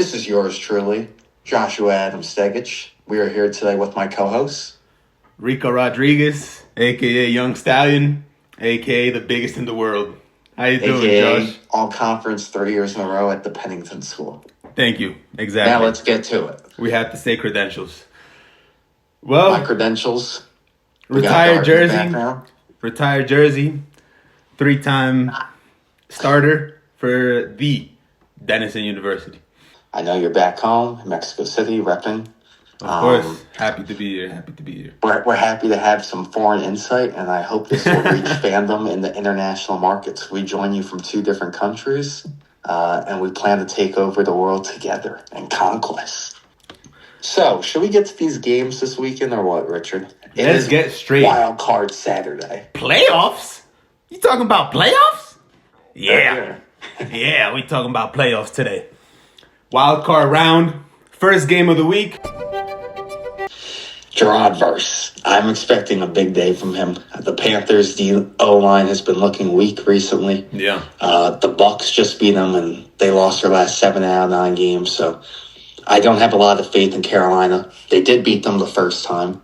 This is yours truly, Joshua Adam Steg. We are here today with my co-host, Rico Rodriguez, a.k.a. Young Stallion, a.k.a. the biggest in the world. How you doing, AKA Josh? All-Conference 3 years in a row at the Pennington School. Thank you. Exactly. Now let's get to it. We have to say credentials. Well, My credentials. retired jersey, 3-time starter for the Denison University. I know you're back home in Mexico City, repping. Of course. Happy to be here. We're happy to have some foreign insight, and I hope this will reach fandom in the international markets. We join you from 2 different countries, and we plan to take over the world together in conquest. So, should we get to these games this weekend or what, Richard? Let's get straight. Wildcard Saturday. Playoffs? You talking about playoffs? Yeah. Yeah, we talking about playoffs today. Wild card round, first game of the week. Gerard Verse. I'm expecting a big day from him. The Panthers' O-line has been looking weak recently. Yeah. The Bucs just beat them, and they lost their last 7 out of 9 games. So I don't have a lot of faith in Carolina. They did beat them the first time,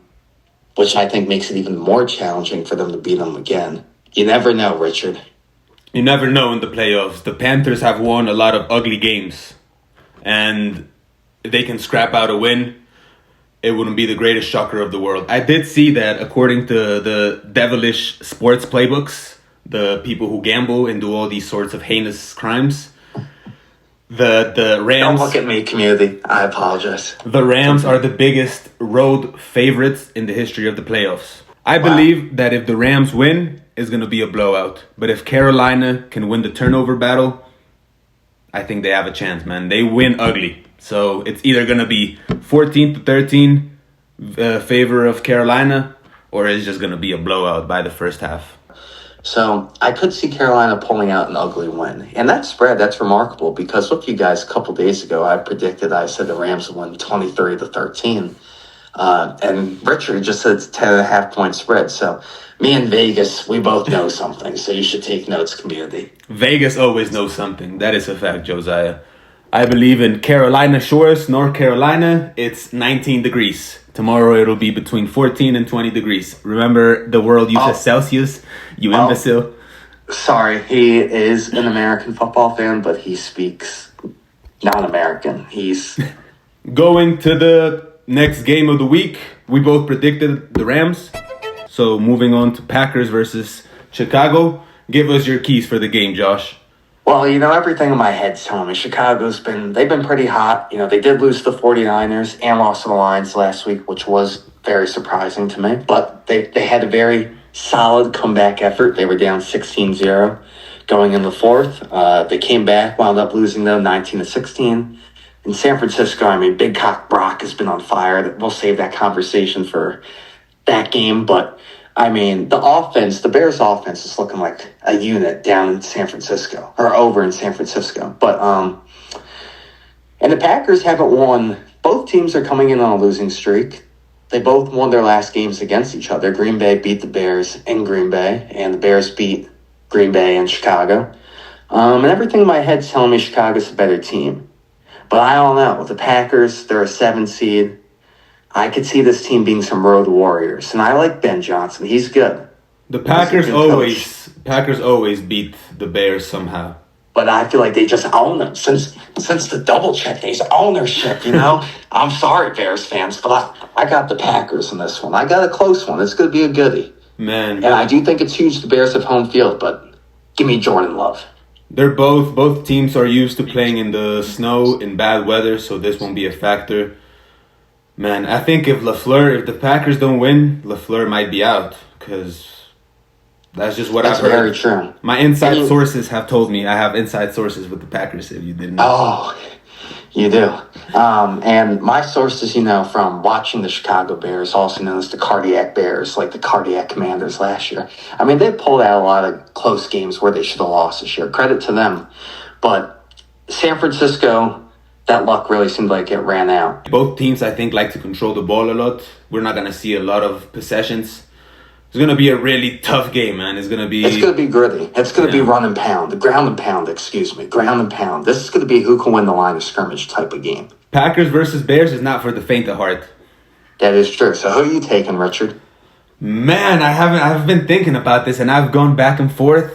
which I think makes it even more challenging for them to beat them again. You never know, Richard. You never know in the playoffs. The Panthers have won a lot of ugly games. And if they can scrap out a win, it wouldn't be the greatest shocker of the world. I did see that according to the devilish sports playbooks, the people who gamble and do all these sorts of heinous crimes, the Rams... Don't look at me, community. I apologize. The Rams are the biggest road favorites in the history of the playoffs. I believe that if the Rams win, it's going to be a blowout. But if Carolina can win the turnover battle, I think they have a chance, man. They win ugly. So it's either going to be 14-13 favor of Carolina, or it's just going to be a blowout by the first half. So I could see Carolina pulling out an ugly win. And that spread, that's remarkable because look, you guys, a couple days ago, I said the Rams would win 23-13. And Richard just said it's 10.5 point spread. So me and Vegas, we both know something. So you should take notes, community. Vegas always knows something. That is a fact, Josiah. I believe in Carolina Shores, North Carolina. It's 19 degrees. Tomorrow it'll be between 14 and 20 degrees. Remember, the world uses Celsius, you imbecile. Sorry, he is an American football fan, but he speaks non-American. He's going to the next game of the week. We both predicted the Rams. So moving on to Packers versus Chicago. Give us your keys for the game, Josh. Well, everything in my head's telling me they've been pretty hot. They did lose to the 49ers and lost to the Lions last week, which was very surprising to me. But they had a very solid comeback effort. They were down 16-0 going in the fourth. They came back, wound up losing though 19-16. In San Francisco, Big Cock Brock has been on fire. We'll save that conversation for that game. But, the Bears' offense is looking like a unit down in San Francisco, or over in San Francisco. But, and the Packers haven't won. Both teams are coming in on a losing streak. They both won their last games against each other. Green Bay beat the Bears in Green Bay, and the Bears beat Green Bay in Chicago. And everything in my head's telling me Chicago's a better team. But I don't know. The Packers, they're a 7 seed. I could see this team being some road warriors. And I like Ben Johnson. He's good. The Packers always beat the Bears somehow. But I feel like they just own them. Since the double check days, ownership, I'm sorry, Bears fans, but I got the Packers in this one. I got a close one. It's going to be a goodie. Man. And I do think it's huge the Bears have home field, but give me Jordan Love. They're both teams are used to playing in the snow, in bad weather, so this won't be a factor. Man, I think if the Packers don't win, LaFleur might be out, because that's just what I've heard. That's very true. My inside sources have told me. I have inside sources with the Packers, if you didn't know. Oh, you do. And my sources, from watching the Chicago Bears, also known as the Cardiac Bears, like the Cardiac Commanders last year. They pulled out a lot of close games where they should have lost this year. Credit to them. But San Francisco, that luck really seemed like it ran out. Both teams, I think, like to control the ball a lot. We're not going to see a lot of possessions. It's gonna be a really tough game, man. It's gonna be gritty. It's gonna be run and pound, ground and pound. Ground and pound. This is gonna be who can win the line of scrimmage type of game. Packers versus Bears is not for the faint of heart. That is true. So who are you taking, Richard? Man, I've been thinking about this and I've gone back and forth.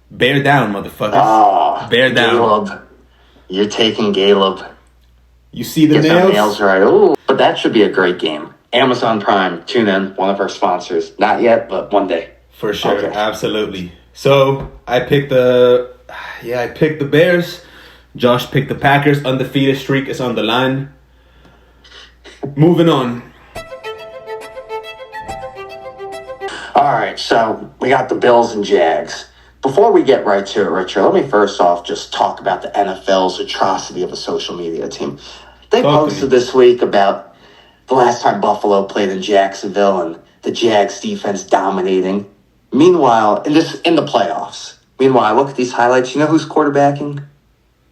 Bear down, motherfuckers. Oh, Bear down. Caleb. You're taking Caleb. You see the Get nails? the nails right. Ooh, but that should be a great game. Amazon Prime, tune in, one of our sponsors. Not yet, but one day. For sure, absolutely. So I picked the Bears. Josh picked the Packers. Undefeated streak is on the line. Moving on. All right, so we got the Bills and Jags. Before we get right to it, Richard, let me first off just talk about the NFL's atrocity of a social media team. They posted this week about the last time Buffalo played in Jacksonville and the Jags defense dominating. Meanwhile, in the playoffs. Meanwhile, look at these highlights. You know who's quarterbacking?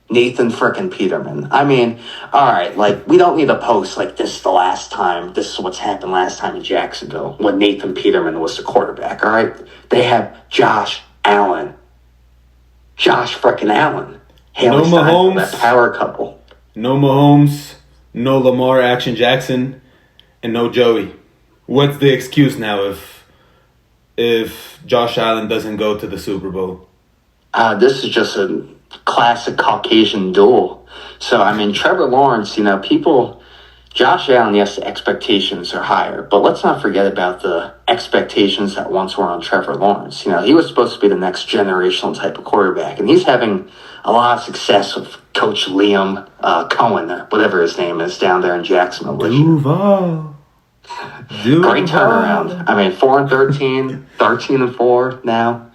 Nathan frickin' Peterman. I mean, all right, like, we don't need a post like this the last time. This is what's happened last time in Jacksonville when Nathan Peterman was the quarterback, all right? They have Josh Allen. Josh frickin' Allen. No Mahomes. That power couple. No Mahomes. No Lamar Action Jackson. And no Joey. What's the excuse now if Josh Allen doesn't go to the Super Bowl? This is just a classic Caucasian duel. So, I mean, Trevor Lawrence, Josh Allen, yes, the expectations are higher, but let's not forget about the expectations that once were on Trevor Lawrence. He was supposed to be the next generational type of quarterback, and he's having a lot of success with Coach Liam Cohen, whatever his name is, down there in Jacksonville. Duval. Great turnaround. I mean, 4-13, 13-4 now.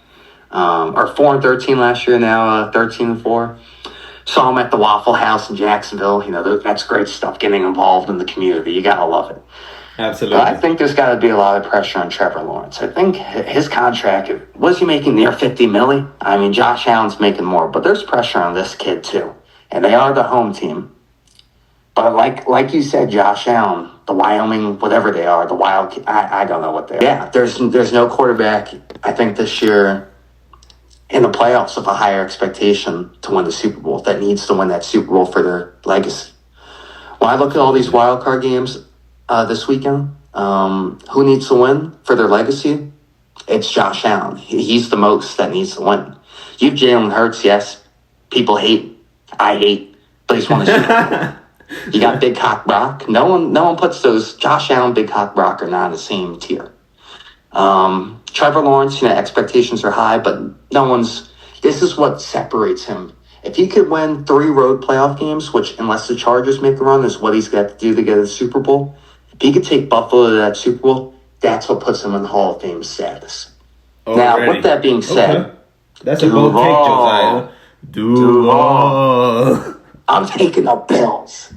Or 4-13 last year, now 13-4. Saw him at the Waffle House in Jacksonville. That's great stuff, getting involved in the community. You got to love it. Absolutely. But I think there's got to be a lot of pressure on Trevor Lawrence. I think his contract, was he making near $50 million? I mean, Josh Allen's making more, but there's pressure on this kid too. And they are the home team. But like you said, Josh Allen, the Wyoming, whatever they are, the Wild, I don't know what they are. Yeah, there's no quarterback, I think, this year in the playoffs of a higher expectation to win the Super Bowl, that needs to win that Super Bowl for their legacy. When I look at all these wildcard games this weekend, who needs to win for their legacy? It's Josh Allen. He's the most that needs to win. You have Jalen Hurts, yes. People hate. I hate. But he's won a Super Bowl. You got Big Cock Brock. No one puts those. Josh Allen, Big Cock Brock are not in the same tier. Trevor Lawrence, expectations are high, but this is what separates him. If he could win 3 road playoff games, which, unless the Chargers make a run, is what he's got to do to get a Super Bowl. If he could take Buffalo to that Super Bowl, that's what puts him in the Hall of Fame status. Now, with that being said, that's a bold take, Josiah. Duval. I'm taking the Bills.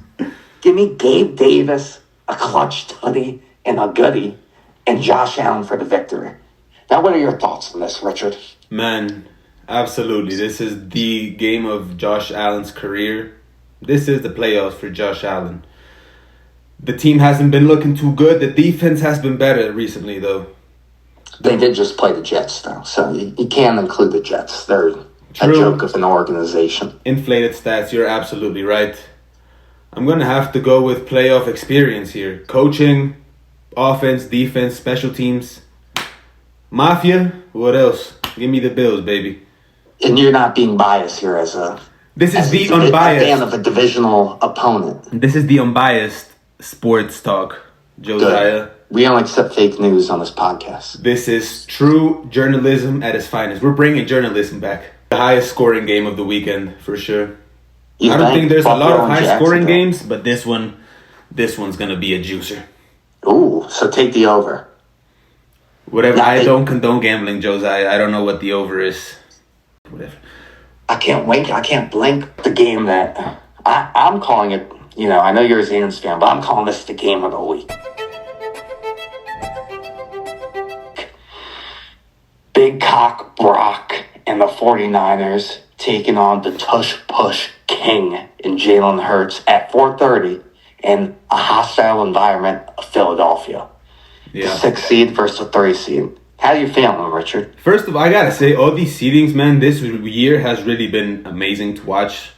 Give me Gabe Davis, a clutch tutty, and a goodie, and Josh Allen for the victory. Now, what are your thoughts on this, Richard? Man, absolutely. This is the game of Josh Allen's career. This is the playoffs for Josh Allen. The team hasn't been looking too good. The defense has been better recently, though. They did just play the Jets, though, so you can't include the Jets. They're a joke of an organization. Inflated stats, you're absolutely right. I'm going to have to go with playoff experience here. Coaching, offense, defense, special teams. Mafia, what else? Give me the Bills, baby. And you're not being biased here as a... This is the unbiased... fan of a divisional opponent. This is the unbiased sports talk, Josiah. Good. We don't accept fake news on this podcast. This is true journalism at its finest. We're bringing journalism back. The highest scoring game of the weekend, for sure. I don't think there's a lot of high scoring games, but this one's going to be a juicer. Ooh, so take the over. Whatever. I don't condone gambling, Josiah. I don't know what the over is. Whatever. I can't wait. I can't blink the game that... I'm calling it... I know you're a Zans fan, but I'm calling this the game of the week. Big Cock Brock and the 49ers taking on the Tush Push King in Jalen Hurts at 4:30 in a hostile environment of Philadelphia. The Yeah. 6 seed versus the 3 seed. How do you feeling, Richard? First of all, I gotta say, all these seedings, man, this year has really been amazing to watch.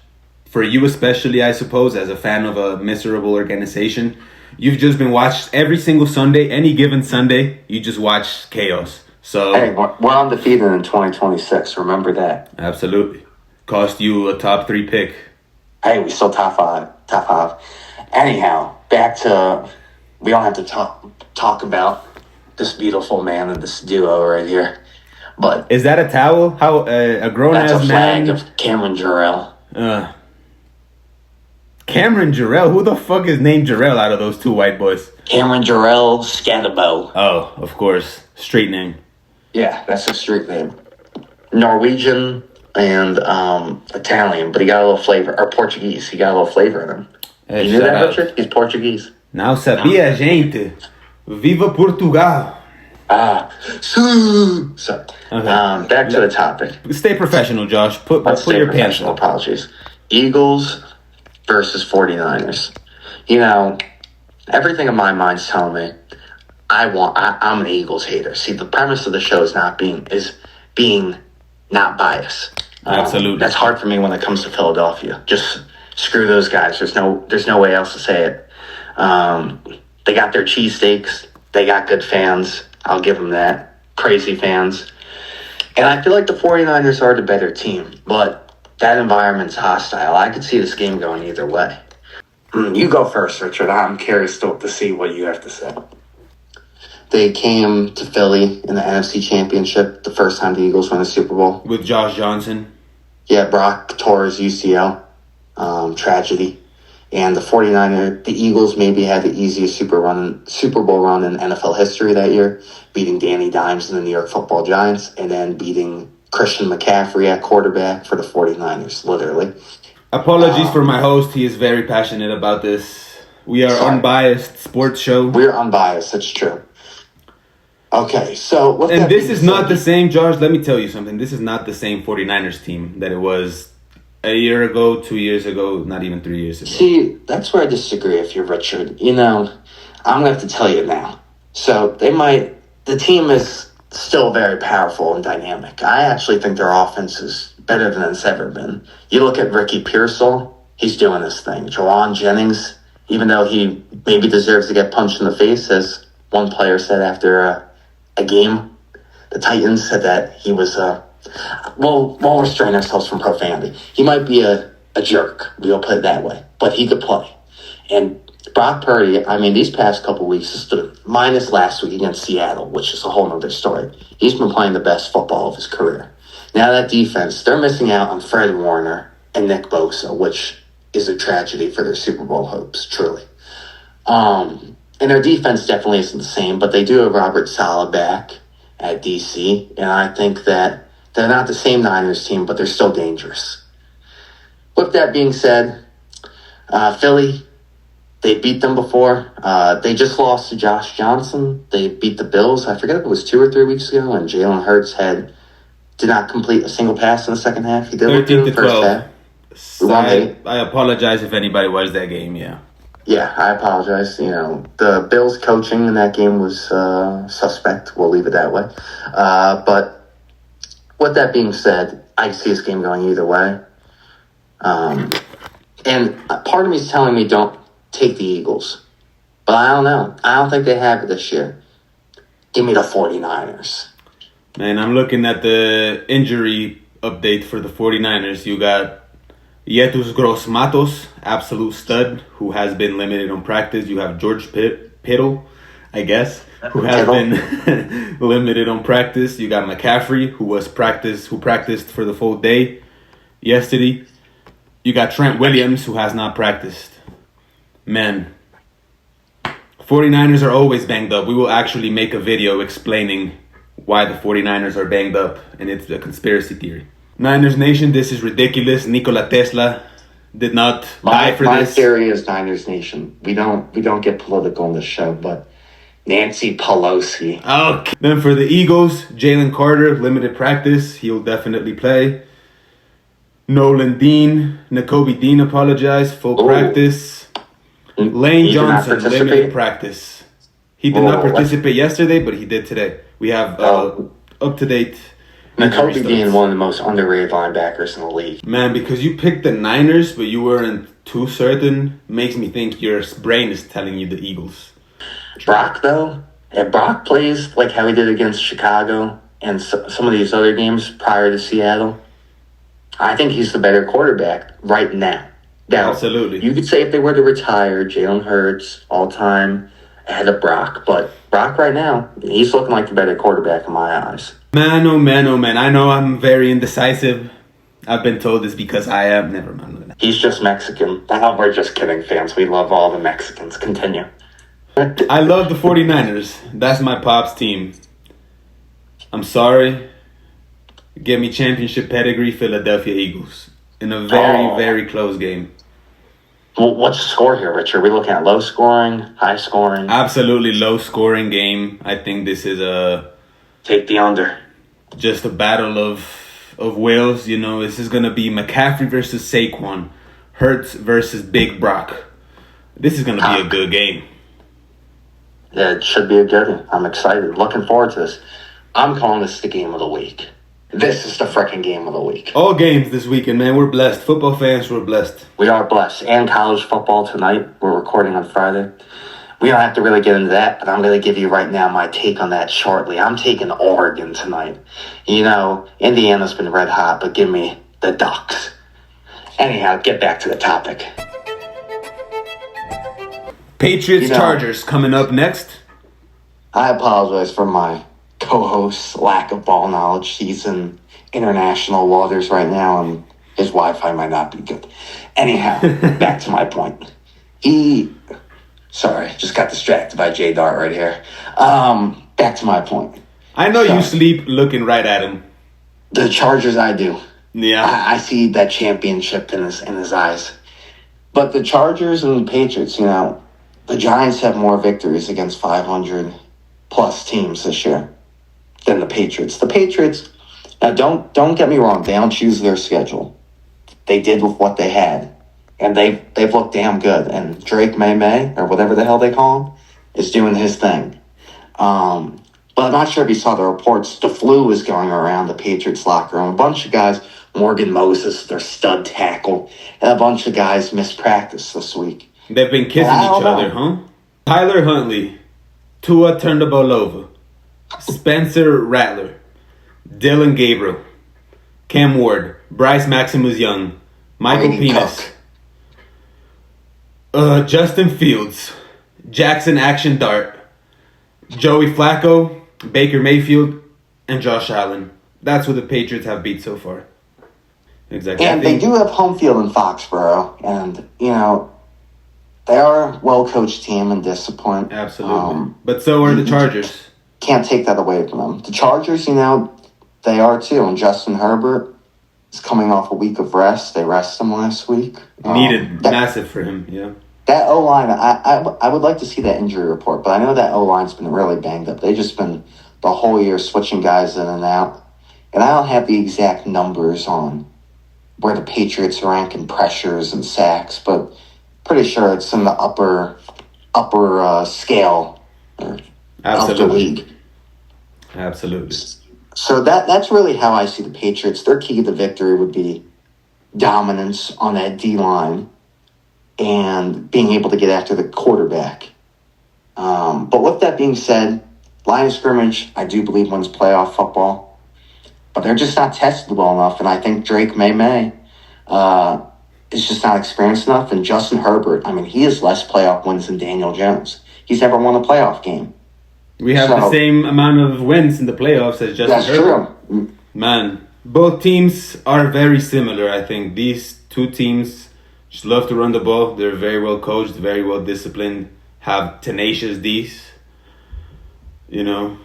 For you especially, I suppose, as a fan of a miserable organization. You've just been watched every single Sunday, any given Sunday, you just watch chaos. So, Hey, we're undefeated in 2026. Remember that. absolutely. Cost you a top 3 pick. Hey, we still top 5. Top 5. Anyhow, back to... We don't have to talk about this beautiful man and this duo right here. But Is that a towel? How a grown that's ass a flag man? of Cameron Jarrell. Cameron Jarrell. Who the fuck is named Jarrell out of those 2 white boys? Cameron Jarrell Scadabo. Oh, of course, street name. Yeah, that's his street name. Norwegian and Italian, but he got a little flavor. Or Portuguese. He got a little flavor in him. Hey, You knew shout that, out. Richard? He's Portuguese. Não sabia, gente. Viva Portugal. So, Okay. back to the topic. Stay professional, Josh. Put Stay your pants professional. up. Apologies. Eagles versus 49ers. You know, everything in my mind's telling me I'm an Eagles hater. See, the premise of the show is being not biased. Absolutely. That's hard for me when it comes to Philadelphia. Just screw those guys. There's no way else to say it. They got their cheesesteaks. They got good fans. I'll give them that. Crazy fans. And I feel like the 49ers are the better team, but that environment's hostile. I could see this game going either way. You go first, Richard. I'm curious to see what you have to say. They came to Philly in the NFC Championship the first time the Eagles won a Super Bowl. With Josh Johnson. Yeah, Brock tore his UCL. Tragedy. And the Eagles maybe had the easiest Super Bowl run in NFL history that year, beating Danny Dimes and the New York Football Giants, and then beating Christian McCaffrey at quarterback for the 49ers, literally. Apologies for my host. He is very passionate about this. We are unbiased sports show. We're unbiased. That's true. Okay, so... And this is not the same, Josh. Let me tell you something. This is not the same 49ers team that it was a year ago, 2 years ago, not even 3 years ago. See, that's where I disagree with you, Richard. You know, I'm going to have to tell you now. So, the team is still very powerful and dynamic. I actually think their offense is better than it's ever been. You look at Ricky Pearsall, he's doing this thing. Jawan Jennings, even though he maybe deserves to get punched in the face, as one player said after a game, the Titans said that he was... we'll restrain ourselves from profanity. He might be a jerk. We'll put it that way. But he could play. And Brock Purdy, I mean, these past couple weeks, minus last week against Seattle, which is a whole other story, he's been playing the best football of his career. Now that defense, they're missing out on Fred Warner and Nick Bosa, which is a tragedy for their Super Bowl hopes, truly. And their defense definitely isn't the same, but they do have Robert Saleh back at DC, and I think that they're not the same Niners team, but they're still dangerous. With that being said, Philly, they beat them before. They just lost to Josh Johnson. They beat the Bills. I forget if it was 2 or 3 weeks ago, and Jalen Hurts did not complete a single pass in the second half. He did look good in the first half. I apologize if anybody watched that game, yeah. Yeah, I apologize. You know, the Bills' coaching in that game was suspect. We'll leave it that way. But with that being said, I see this game going either way. And part of me is telling me don't take the Eagles. But I don't know. I don't think they have it this year. Give me the 49ers. Man, I'm looking at the injury update for the 49ers. You got Yetus Gross-Matos, absolute stud, who has been limited on practice. You have George Kittle, I guess, who has been limited on practice. You got McCaffrey, who practiced for the full day yesterday. You got Trent Williams, who has not practiced. Man, 49ers are always banged up. We will actually make a video explaining why the 49ers are banged up, and it's a conspiracy theory. Niners Nation, this is ridiculous. Nikola Tesla did not die for my this. My theory is Niners Nation. We don't get political on this show, but Nancy Pelosi. Okay. Then for the Eagles, Jalen Carter, limited practice. He'll definitely play. Nakobe Dean, full practice. Lane Johnson, limited practice. He did not Whoa, participate yesterday, but he did today. We have up-to-date injury Nakobe being stats. one of the most underrated linebackers in the league. Man, because you picked the Niners, but you weren't too certain, makes me think your brain is telling you the Eagles. Brock, though, if Brock plays like how he did against Chicago and some of these other games prior to Seattle, I think he's the better quarterback right now. Now, Absolutely. You could say if they were to retire, Jalen Hurts, all-time, ahead of Brock. But Brock right now, he's looking like the better quarterback in my eyes. Man, oh man, oh man. I know I'm very indecisive. I've been told this because I am. Never mind. He's just Mexican. Oh, we're just kidding, fans. We love all the Mexicans. Continue. I love the 49ers. That's my pop's team. I'm sorry. Give me championship pedigree, Philadelphia Eagles. In a very, very close game. Well, what's the score here, Richard? Are we looking at low scoring, high scoring? Absolutely low scoring game. I think this is Take the under. just a battle of wills. You know, this is going to be McCaffrey versus Saquon. Hurts versus Big Brock. This is going to be a good game. Yeah, it should be a good one. I'm excited. Looking forward to this. I'm calling this the game of the week. This is the freaking game of the week. All games this weekend, man. We're blessed. Football fans, we're blessed. We are blessed. And college football tonight. We're recording on Friday. We don't have to really get into that, but I'm going to give you right now my take on that shortly. I'm taking Oregon tonight. You know, Indiana's been red hot, but give me the Ducks. Anyhow, get back to the topic. Patriots Chargers coming up next. I apologize for my co-host's lack of ball knowledge. He's in international waters right now, and his Wi-Fi might not be good. Anyhow, back to my point. Sorry, just got distracted by Jay Dart right here. Back to my point. I know you sleep looking right at him. The Chargers, I do. Yeah. I see that championship in his eyes. But the Chargers and the Patriots, you know, the Giants have more victories against 500-plus teams this year than the Patriots. The Patriots, now don't get me wrong, they don't choose their schedule. They did with what they had, and they've looked damn good. And Drake May, or whatever the hell they call him, is doing his thing. But I'm not sure if you saw the reports. The flu was going around the Patriots locker room. A bunch of guys, Morgan Moses, their stud tackle, and a bunch of guys missed practice this week. They've been kissing each other, huh? Tyler Huntley, Tua Tagovailoa, Spencer Rattler, Dylan Gabriel, Cam Ward, Bryce Maximus Young, Michael Penis, Justin Fields, Jackson Action Dart, Joey Flacco, Baker Mayfield, and Josh Allen. That's what the Patriots have beat so far. Exactly. And they do have home field in Foxborough, and, you know, they are a well-coached team and disciplined. Absolutely. But so are the Chargers. Can't take that away from them. The Chargers, you know, they are too. And Justin Herbert is coming off a week of rest. They rested him last week. Massive for him, yeah. That O-line, I would like to see that injury report, but I know that O-line's been really banged up. They've just been the whole year switching guys in and out. And I don't have the exact numbers on where the Patriots rank in pressures and sacks, but pretty sure it's in the upper scale of the league. Absolutely. So that's really how I see the Patriots. Their key to victory would be dominance on that D-line and being able to get after the quarterback. But with that being said, line of scrimmage, I do believe wins playoff football. But they're just not tested well enough, and I think Drake May is just not experienced enough. And Justin Herbert, I mean, he has less playoff wins than Daniel Jones. He's never won a playoff game. We have the same amount of wins in the playoffs as Justin Herbert. That's true. Man, both teams are very similar, I think. These two teams just love to run the ball. They're very well coached, very well disciplined, have tenacious Ds. You know,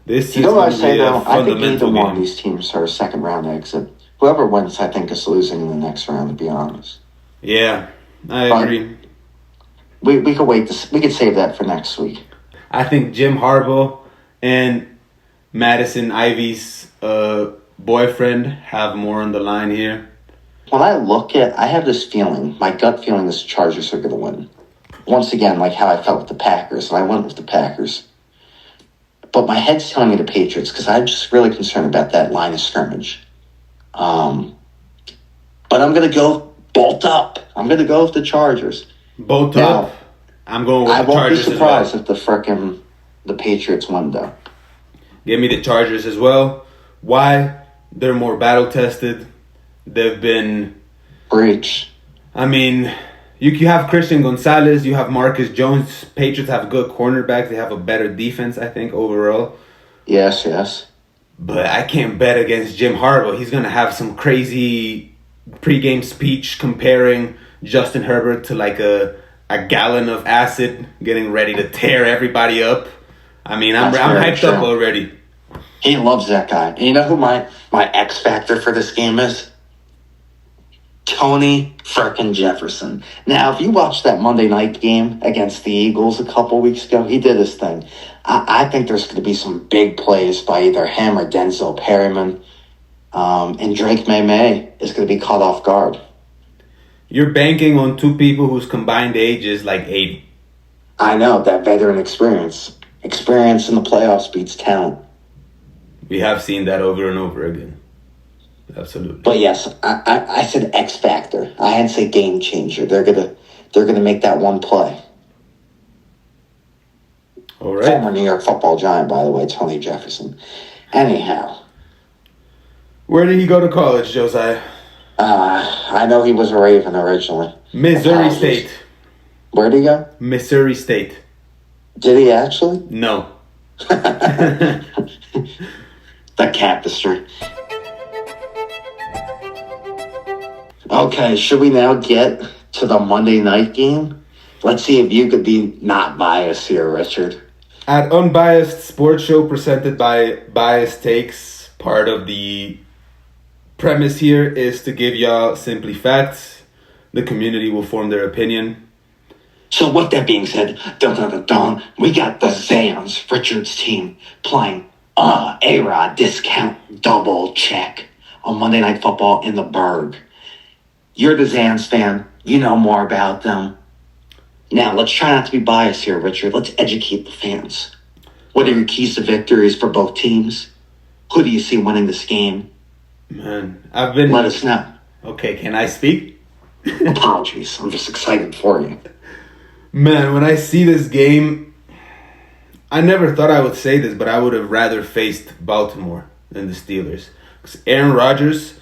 this is what I say, though? I think fundamental either one of game. these teams are a second-round exit. Whoever wins, I think, is losing in the next round, to be honest. Yeah, I agree. We could wait. We could save that for next week. I think Jim Harbaugh and Madison Ivy's boyfriend have more on the line here. When I have this feeling, my gut feeling is the Chargers are going to win. once again, like how I felt with the Packers, and I went with the Packers. But my head's telling me the Patriots because I'm just really concerned about that line of scrimmage. But I'm going to go bolt up. I'm going to go with the Chargers. Bolt up. I'm going with the Chargers. I won't be surprised if the Patriots win, though. Give me the Chargers as well. Why? They're more battle tested. They've been breach. I mean, you have Christian Gonzalez, you have Marcus Jones. Patriots have good cornerbacks. They have a better defense, I think, overall. Yes. But I can't bet against Jim Harbaugh. He's gonna have some crazy pregame speech comparing Justin Herbert to like a gallon of acid, getting ready to tear everybody up. I mean, I'm hyped up already. He loves that guy. And you know who my X factor for this game is? Tony frickin' Jefferson. Now, if you watched that Monday night game against the Eagles a couple weeks ago, he did his thing. I think there's going to be some big plays by either him or Denzel Perryman. And Drake May is going to be caught off guard. You're banking on two people whose combined age is like 80. I know, that veteran experience. Experience in the playoffs beats talent. We have seen that over and over again. Absolutely. But yes, I said X factor. I didn't say game changer. They're gonna make that one play. All right. Former New York Football Giant, by the way, Tony Jefferson. Anyhow, where did he go to college, Josiah? I know he was a Raven originally. Missouri State. Where'd he go? Missouri State. Did he actually? No. The Capistry. Okay, should we now get to the Monday night game? Let's see if you could be not biased here, Richard. At Unbiased Sports Show presented by Biased Takes, part of the premise here is to give y'all simply facts. The community will form their opinion. So with that being said, we got the Zans, Richard's team, playing A-Rod discount double check on Monday Night Football in the Berg. You're the Zans fan. You know more about them. Now, let's try not to be biased here, Richard. Let's educate the fans. What are your keys to victories for both teams? Who do you see winning this game? Man, Let us know. Okay, can I speak? Apologies. I'm just excited for you. Man, when I see this game, I never thought I would say this, but I would have rather faced Baltimore than the Steelers. Because Aaron Rodgers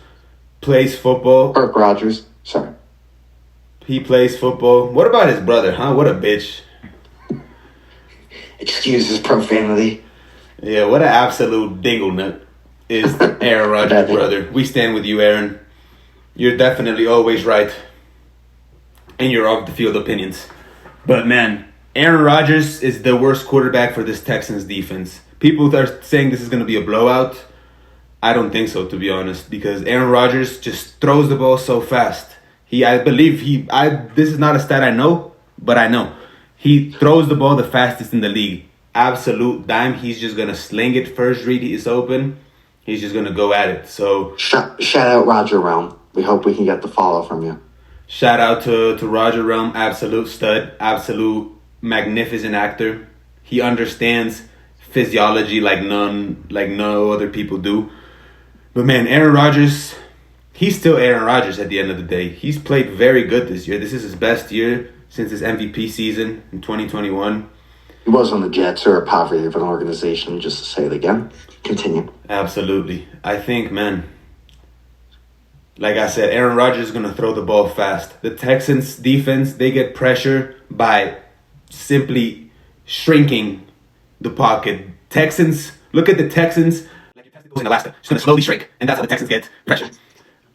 plays football. Kirk Rodgers. Sorry. He plays football. What about his brother, huh? What a bitch. Excuse his profanity. Yeah, what an absolute dingle nut is Aaron Rodgers' brother. We stand with you, Aaron. You're definitely always right. And your off-the-field opinions. But man, Aaron Rodgers is the worst quarterback for this Texans defense. People are saying this is going to be a blowout. I don't think so, to be honest, because Aaron Rodgers just throws the ball so fast. This is not a stat I know, but I know. He throws the ball the fastest in the league. Absolute dime. He's just going to sling it. First read is open. He's just going to go at it. So shout out Roger Realm. We hope we can get the follow from you. Shout out to Roger Realm. Absolute stud. Absolute magnificent actor. He understands physiology like no other people do. But man, Aaron Rodgers, he's still Aaron Rodgers at the end of the day. He's played very good this year. This is his best year since his MVP season in 2021. He was on the Jets, or a poverty of an organization, just to say it again. Continue. Absolutely. I think, man, like I said, Aaron Rodgers is going to throw the ball fast. The Texans defense, they get pressure by simply shrinking the pocket. Look at the Texans. Like your testicles in Alaska. Just going to slowly shrink. And that's how the Texans get pressure.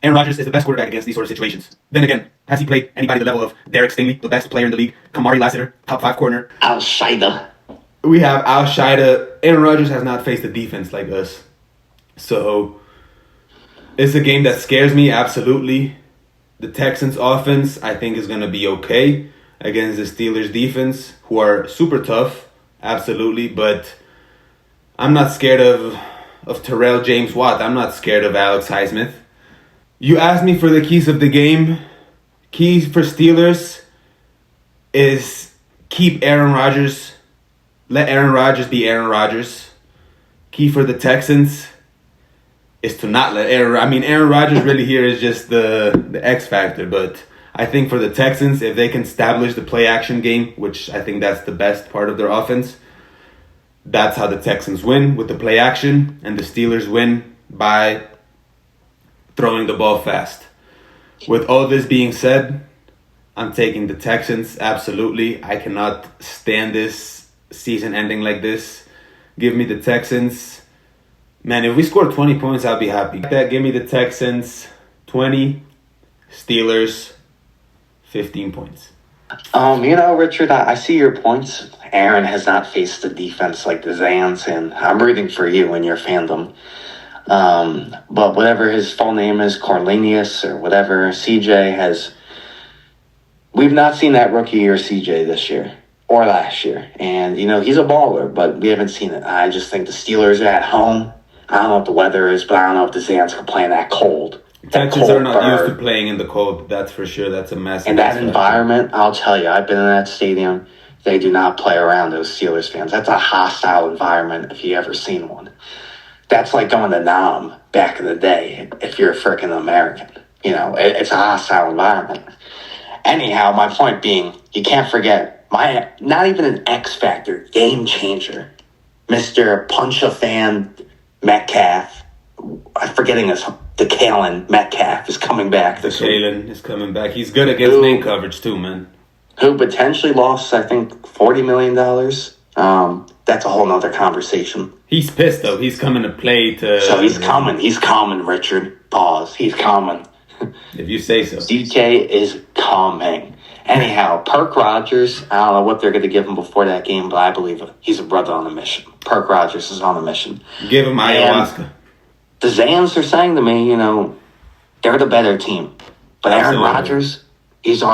Aaron Rodgers is the best quarterback against these sort of situations. Then again, has he played anybody the level of Derek Stingley, the best player in the league, Kamari Lassiter, top 5 corner? Al-Shaida. We have Al-Shaida. Aaron Rodgers has not faced a defense like us. So it's a game that scares me, absolutely. The Texans offense, I think, is going to be okay against the Steelers defense, who are super tough, absolutely. But I'm not scared of Terrell James Watt. I'm not scared of Alex Highsmith. You asked me for the keys of the game. Keys for Steelers is keep Aaron Rodgers. Let Aaron Rodgers be Aaron Rodgers. Key for the Texans is to not let Aaron Rodgers really here is just the X factor, but I think for the Texans, if they can establish the play action game, which I think that's the best part of their offense, that's how the Texans win with the play action, and the Steelers win by throwing the ball fast. With all this being said, I'm taking the Texans, absolutely. I cannot stand this season ending like this. Give me the Texans. Man, if we score 20 points, I'll be happy. Give me the Texans 20, Steelers 15 points. Richard, I see your points. Aaron has not faced a defense like the Zans, and I'm rooting for you and your fandom. But whatever his full name is, Cornelius or whatever, we've not seen that rookie year CJ this year or last year. And, he's a baller, but we haven't seen it. I just think the Steelers are at home. I don't know what the weather is, but I don't know if the Zans can play in that cold. Texans are not used to playing in the cold, that's for sure. That's a massive. In that environment, I'll tell you, I've been in that stadium. They do not play around those Steelers fans. That's a hostile environment if you ever seen one. That's like going to Nam back in the day if you're a freaking American. It's a hostile environment. Anyhow, my point being, you can't forget, not even an X factor, game changer, Mr. Punch-a-Fan Metcalf. I'm forgetting the Kalen Metcalf is coming back. Kalen is coming back. He's good against main coverage too, man. Who potentially lost, I think, $40 million. That's a whole nother conversation. He's pissed, though. He's coming to play to... So he's coming. He's coming, Richard. Pause. He's coming. If you say so. DK is coming. Anyhow, Perk Rogers, I don't know what they're going to give him before that game, but I believe he's a brother on a mission. Perk Rogers is on a mission. Give him ayahuasca. The Zans are saying to me, they're the better team. But Aaron Rodgers, he's he's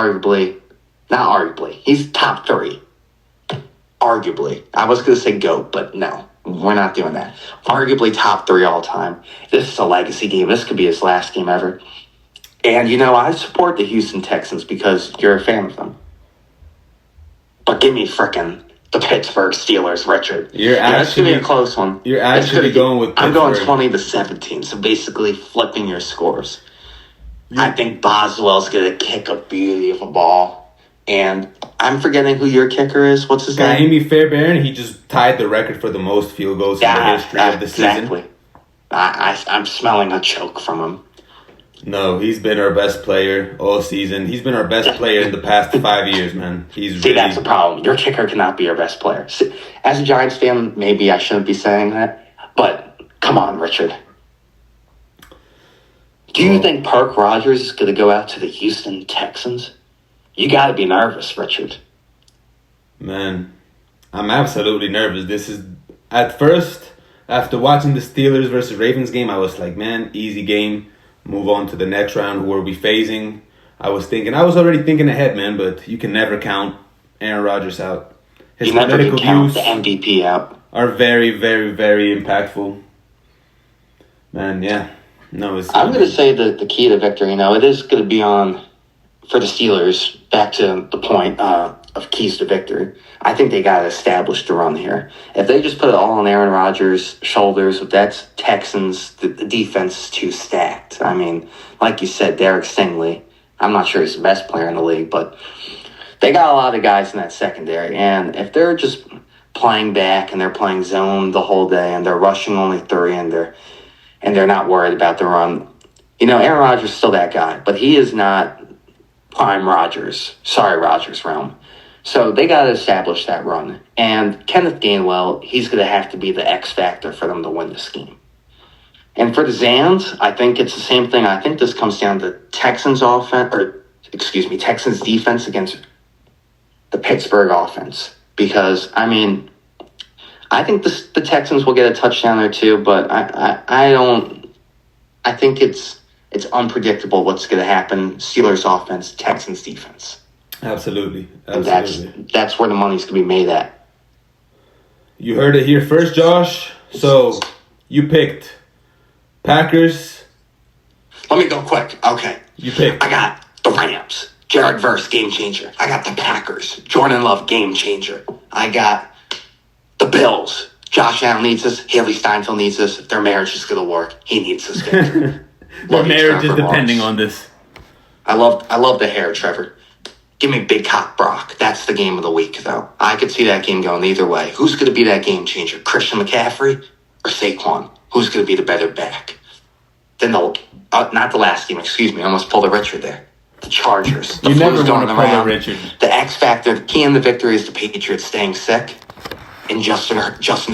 top 3. Arguably. I was going to say GOAT, but no, we're not doing that. Arguably top 3 all time. This is a legacy game. This could be his last game ever. And, I support the Houston Texans because you're a fan of them. But give me frickin' the Pittsburgh Steelers, Richard. It's going to be a close one. You're actually going with Pittsburgh. I'm going 20-17, so basically flipping your scores. I think Boswell's going to kick a beauty of a ball. And I'm forgetting who your kicker is. What's his name? Amy Fairbairn. He just tied the record for the most field goals in the history of the season. Exactly. I'm smelling a choke from him. No, he's been our best player all season. He's been our best player in the past 5 years, man. That's the problem. Your kicker cannot be your best player. As a Giants fan, maybe I shouldn't be saying that. But come on, Richard. Do you think Perk Rogers is going to go out to the Houston Texans? You got to be nervous, Richard. Man, I'm absolutely nervous. This is, at first, after watching the Steelers versus Ravens game, I was like, man, easy game. Move on to the next round. Who are we facing? I was already thinking ahead, man, but you can never count Aaron Rodgers out. His political views the MVP out. Are very, very, very impactful. Man, yeah. No, I'm going to say that the key to victory, it is going to be on, for the Steelers, back to the point of keys to victory. I think they got to establish the run here. If they just put it all on Aaron Rodgers' shoulders, that's Texans, the defense is too stacked. Like you said, Derek Stingley, I'm not sure he's the best player in the league, but they got a lot of guys in that secondary. And if they're just playing back and they're playing zone the whole day and they're rushing only 3 and they're not worried about the run, Aaron Rodgers is still that guy, but he is not prime Rodgers realm. So they got to establish that run. And Kenneth Gainwell, he's going to have to be the X factor for them to win this game. And for the Zans, I think it's the same thing. I think this comes down to Texans defense against the Pittsburgh offense. Because, I think the Texans will get a touchdown there too, but I think it's unpredictable what's going to happen. Steelers offense, Texans defense. Absolutely. And that's where the money's going to be made at. You heard it here first, Josh. So you picked Packers. Let me go quick. Okay. You picked. I got the Rams. Jared Verse, game changer. I got the Packers. Jordan Love, game changer. I got the Bills. Josh Allen needs this. Haley Steinfeld needs this. If their marriage is going to work, he needs this game. Their marriage is depending on this. I love the hair, Trevor. Give me Big Cock Brock. That's the game of the week, though. I could see that game going either way. Who's going to be that game changer? Christian McCaffrey or Saquon? Who's going to be the better back? Then not the last game, excuse me. I almost pulled a Richard there. The Chargers. The You never flu's want going to pull a around. Richard. The X factor, the key in the victory is the Patriots staying sick, and Justin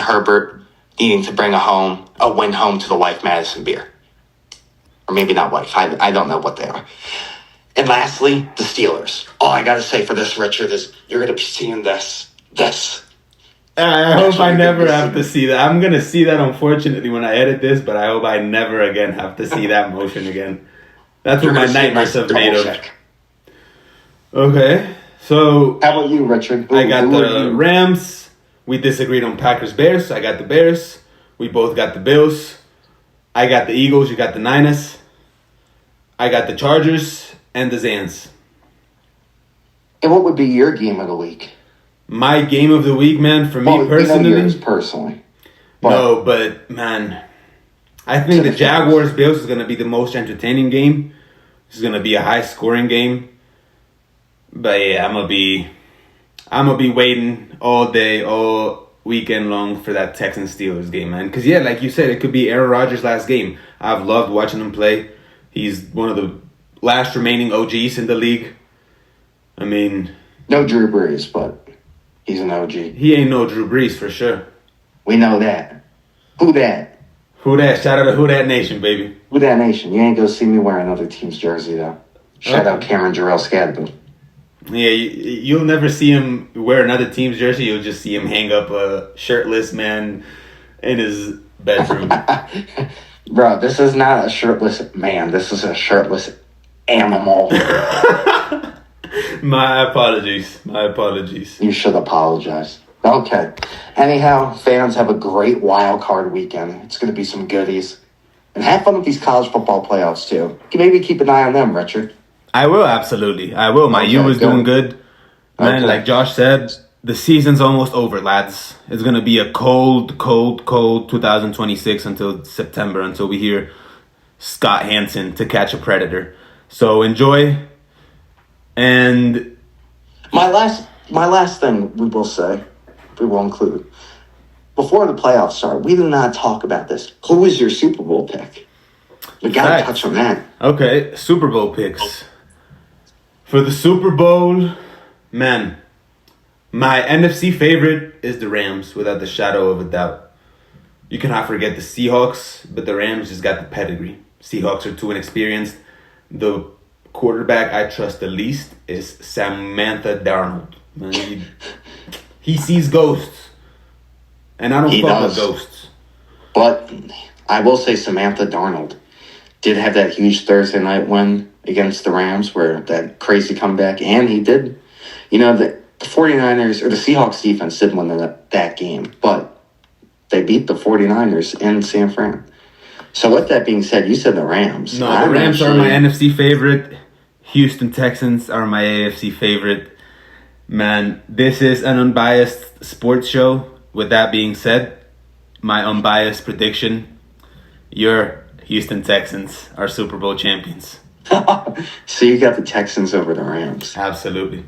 Herbert needing to bring a win home to the wife Madison Beer, or maybe not wife. I don't know what they are. And lastly, the Steelers. All I got to say for this, Richard, is you're going to be seeing this. I hope I never have to see that. I'm going to see that, unfortunately, when I edit this, but I hope I never again have to see that motion again. That's what my nightmares have made of. Okay, so... How about you, Richard? I got the Rams. We disagreed on Packers-Bears. I got the Bears. We both got the Bills. I got the Eagles. You got the Niners. I got the Chargers and the Zans. And what would be your game of the week? My game of the week, man, for me personally... yours personally. But man, I think the Jaguars-Bills is going to be the most entertaining game. It's going to be a high-scoring game. But yeah, I'm gonna be waiting all day, all weekend long for that Texans-Steelers game, man. Because yeah, like you said, it could be Aaron Rodgers' last game. I've loved watching him play. He's one of the last remaining OGs in the league. I mean... No Drew Brees, but he's an OG. He ain't no Drew Brees for sure. We know that. Who that? Who that? Shout out to Who That Nation, baby. Who that nation? You ain't gonna see me wear another team's jersey, though. Shout out Cameron Jarrell Scadden. Yeah, you'll never see him wear another team's jersey. You'll just see him hang up a shirtless man in his bedroom. Bro, this is not a shirtless man. This is a shirtless animal. My apologies. You should apologize. Okay. Anyhow, fans, have a great wild card weekend. It's going to be some goodies. And have fun with these college football playoffs, too. Maybe keep an eye on them, Richard. I will, absolutely. I will. My U is doing good. Man, like Josh said, the season's almost over, lads. It's going to be a cold 2026 until September, until we hear Scott Hansen to catch a predator. So enjoy. And my last thing we will include, before the playoffs start, we did not talk about this. Who is your Super Bowl pick? We got to touch on that. Okay, Super Bowl picks. For the Super Bowl, man, my NFC favorite is the Rams, without the shadow of a doubt. You cannot forget the Seahawks, but the Rams just got the pedigree. Seahawks are too inexperienced. The quarterback I trust the least is Samantha Darnold. Man, he sees ghosts, and I don't fuck with ghosts. But I will say Samantha Darnold did have that huge Thursday night win against the Rams, where that crazy comeback, and he did, the 49ers, or the Seahawks defense did win that game, but they beat the 49ers in San Fran. So with that being said, you said the Rams. No, the Rams are my NFC favorite. Houston Texans are my AFC favorite. Man, this is an unbiased sports show. With that being said, my unbiased prediction, your Houston Texans are Super Bowl champions. So you got the Texans over the Rams. Absolutely.